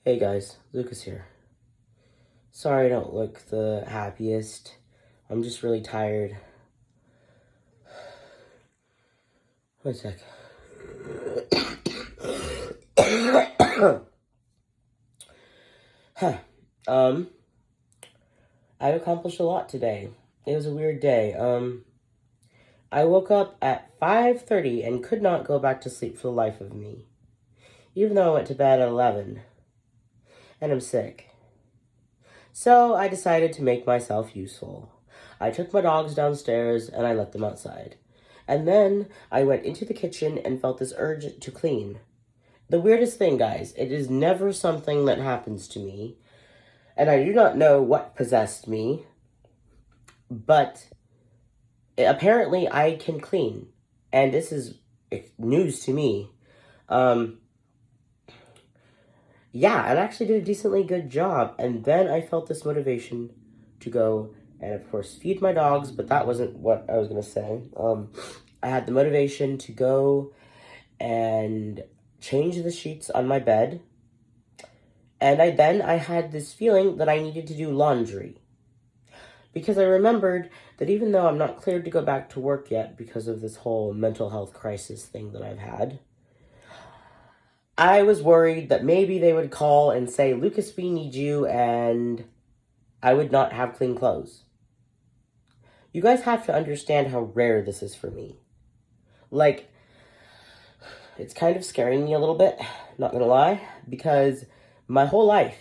Hey guys, Lucas here. Sorry I don't look the happiest. I'm just really tired. One sec. Huh. I've accomplished a lot today. It was a weird day. I woke up at 5:30 and could not go back to sleep for the life of me. Even though I went to bed at 11. And I'm sick. So I decided to make myself useful. I took my dogs downstairs and I let them outside. And then I went into the kitchen and felt this urge to clean. The weirdest thing, guys, it is never something that happens to me. And I do not know what possessed me. But apparently I can clean. And this is news to me. Yeah, I actually did a decently good job. And then I felt this motivation to go and, of course, feed my dogs. But that wasn't what I was going to say. I had the motivation to go and change the sheets on my bed. And I had this feeling that I needed to do laundry. Because I remembered that even though I'm not cleared to go back to work yet because of this whole mental health crisis thing that I've had, I was worried that maybe they would call and say, Lucas, we need you, and I would not have clean clothes. You guys have to understand how rare this is for me. Like, it's kind of scaring me a little bit, not gonna lie, because my whole life,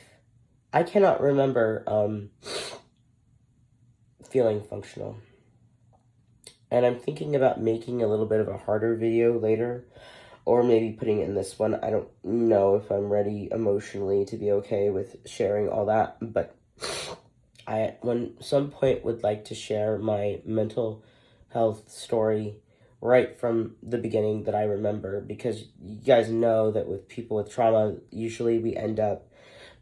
I cannot remember feeling functional. And I'm thinking about making a little bit of a harder video later, or maybe putting it in this one. I don't know if I'm ready emotionally to be okay with sharing all that, but I at some point would like to share my mental health story right from the beginning that I remember, because you guys know that with people with trauma, usually we end up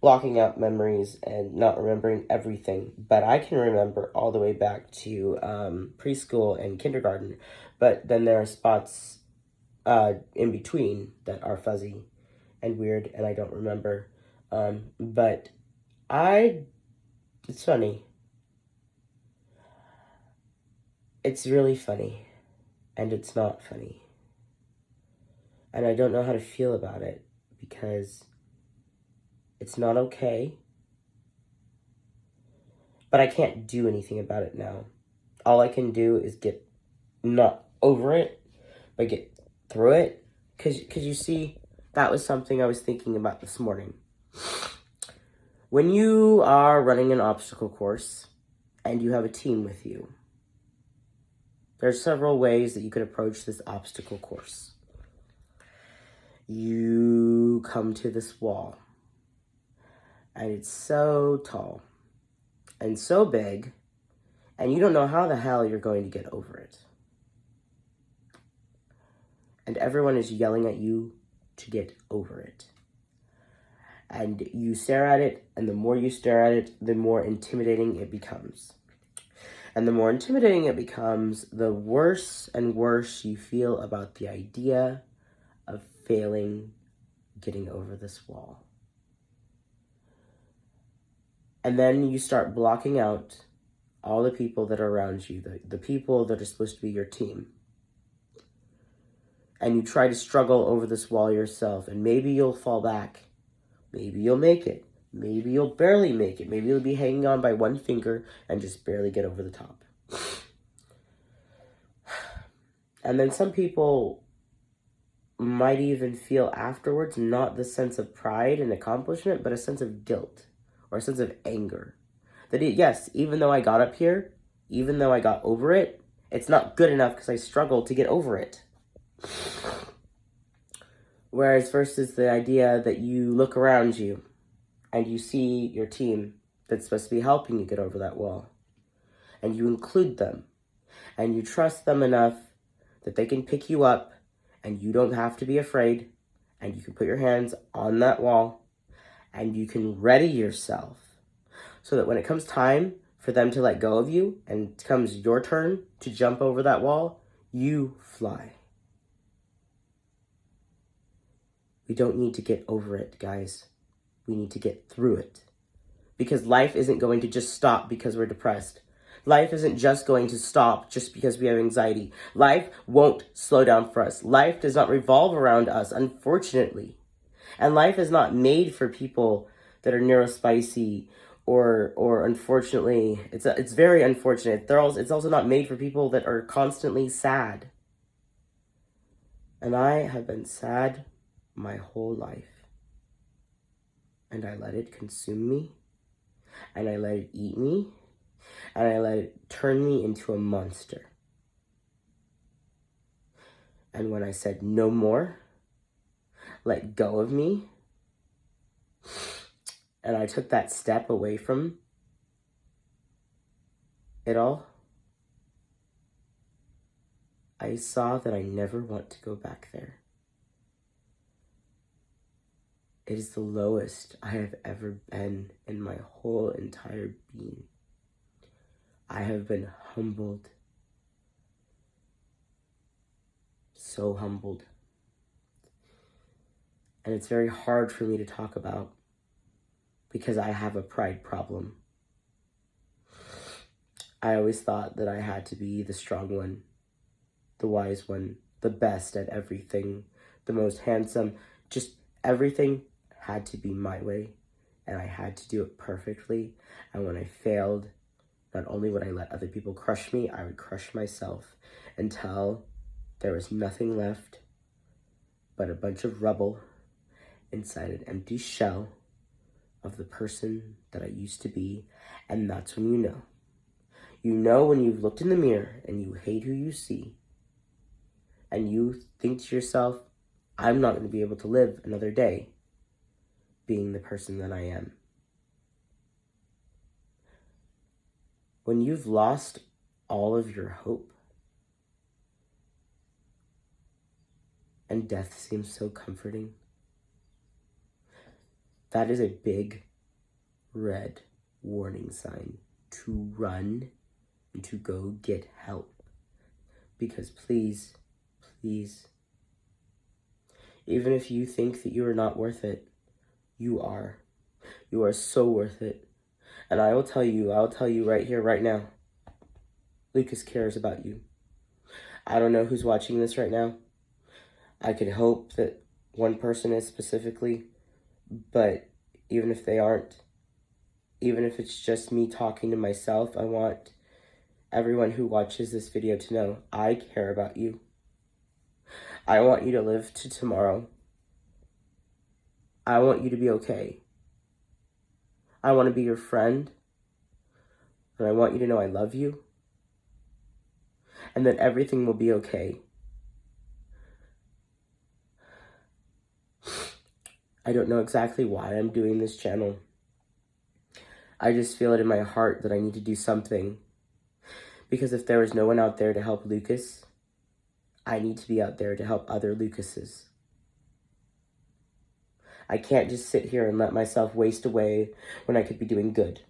blocking out memories and not remembering everything. But I can remember all the way back to preschool and kindergarten. But then there are spots in between that are fuzzy and weird, and I don't remember. But it's funny. It's really funny, and it's not funny. And I don't know how to feel about it, because it's not okay. But I can't do anything about it now. All I can do is get not over it, but get through it. Because you see, that was something I was thinking about this morning. When you are running an obstacle course and you have a team with you, there's several ways that you could approach this obstacle course. You come to this wall, and it's so tall and so big, and you don't know how the hell you're going to get over it. And everyone is yelling at you to get over it. And you stare at it, and the more you stare at it, the more intimidating it becomes. And the more intimidating it becomes, the worse and worse you feel about the idea of failing getting over this wall. And then you start blocking out all the people that are around you, the people that are supposed to be your team. And you try to struggle over this wall yourself, and maybe you'll fall back. Maybe you'll make it. Maybe you'll barely make it. Maybe you'll be hanging on by one finger and just barely get over the top. And then some people might even feel afterwards not the sense of pride and accomplishment, but a sense of guilt or a sense of anger. That yes, even though I got up here, even though I got over it, it's not good enough because I struggled to get over it. Whereas versus the idea that you look around you and you see your team that's supposed to be helping you get over that wall, and you include them, and you trust them enough that they can pick you up, and you don't have to be afraid, and you can put your hands on that wall, and you can ready yourself so that when it comes time for them to let go of you, and it comes your turn to jump over that wall, you fly. We don't need to get over it, guys. We need to get through it. Because life isn't going to just stop because we're depressed. Life isn't just going to stop just because we have anxiety. Life won't slow down for us. Life does not revolve around us, unfortunately. And life is not made for people that are neurospicy or unfortunately, it's very unfortunate. It's also not made for people that are constantly sad. And I have been sad my whole life. And I let it consume me. And I let it eat me. And I let it turn me into a monster. And when I said no more, let go of me, and I took that step away from it all, I saw that I never want to go back there. It is the lowest I have ever been in my whole entire being. I have been humbled. So humbled. And it's very hard for me to talk about because I have a pride problem. I always thought that I had to be the strong one, the wise one, the best at everything, the most handsome, just everything had to be my way, and I had to do it perfectly. And when I failed, not only would I let other people crush me, I would crush myself until there was nothing left but a bunch of rubble inside an empty shell of the person that I used to be. And that's when you know. You know when you've looked in the mirror and you hate who you see. And you think to yourself, I'm not going to be able to live another day being the person that I am. When you've lost all of your hope and death seems so comforting, that is a big red warning sign to run and to go get help. Because please, even if you think that you are not worth it, you are. You are so worth it. And I'll tell you right here, right now, Lucas cares about you. I don't know who's watching this right now. I could hope that one person is specifically, but even if they aren't, even if it's just me talking to myself, I want everyone who watches this video to know I care about you. I want you to live to tomorrow. I want you to be okay. I want to be your friend. And I want you to know I love you. And that everything will be okay. I don't know exactly why I'm doing this channel. I just feel it in my heart that I need to do something. Because if there is no one out there to help Lucas, I need to be out there to help other Lucases. I can't just sit here and let myself waste away when I could be doing good.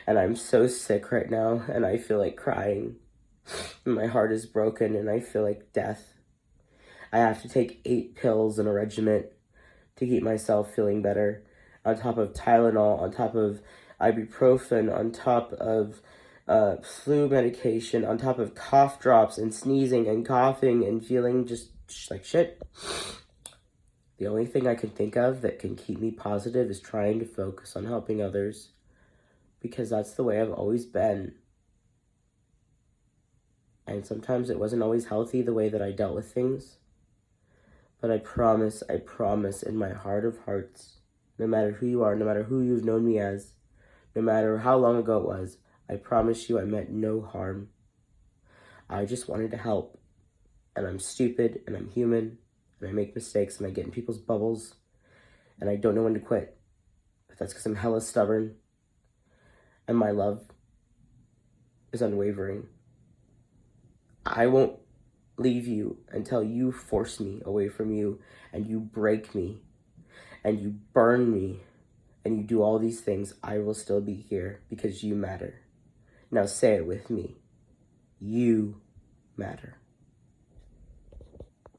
And I'm so sick right now, and I feel like crying. My heart is broken, and I feel like death. I have to take 8 pills in a regimen to keep myself feeling better. On top of Tylenol, on top of ibuprofen, on top of flu medication, on top of cough drops and sneezing and coughing and feeling just like shit. The only thing I can think of that can keep me positive is trying to focus on helping others, because that's the way I've always been. And sometimes it wasn't always healthy the way that I dealt with things. But I promise in my heart of hearts, no matter who you are, no matter who you've known me as, no matter how long ago it was, I promise you I meant no harm. I just wanted to help. And I'm stupid, and I'm human, and I make mistakes, and I get in people's bubbles, and I don't know when to quit. But that's because I'm hella stubborn, and my love is unwavering. I won't leave you until you force me away from you, and you break me, and you burn me, and you do all these things. I will still be here because you matter. Now say it with me. You matter.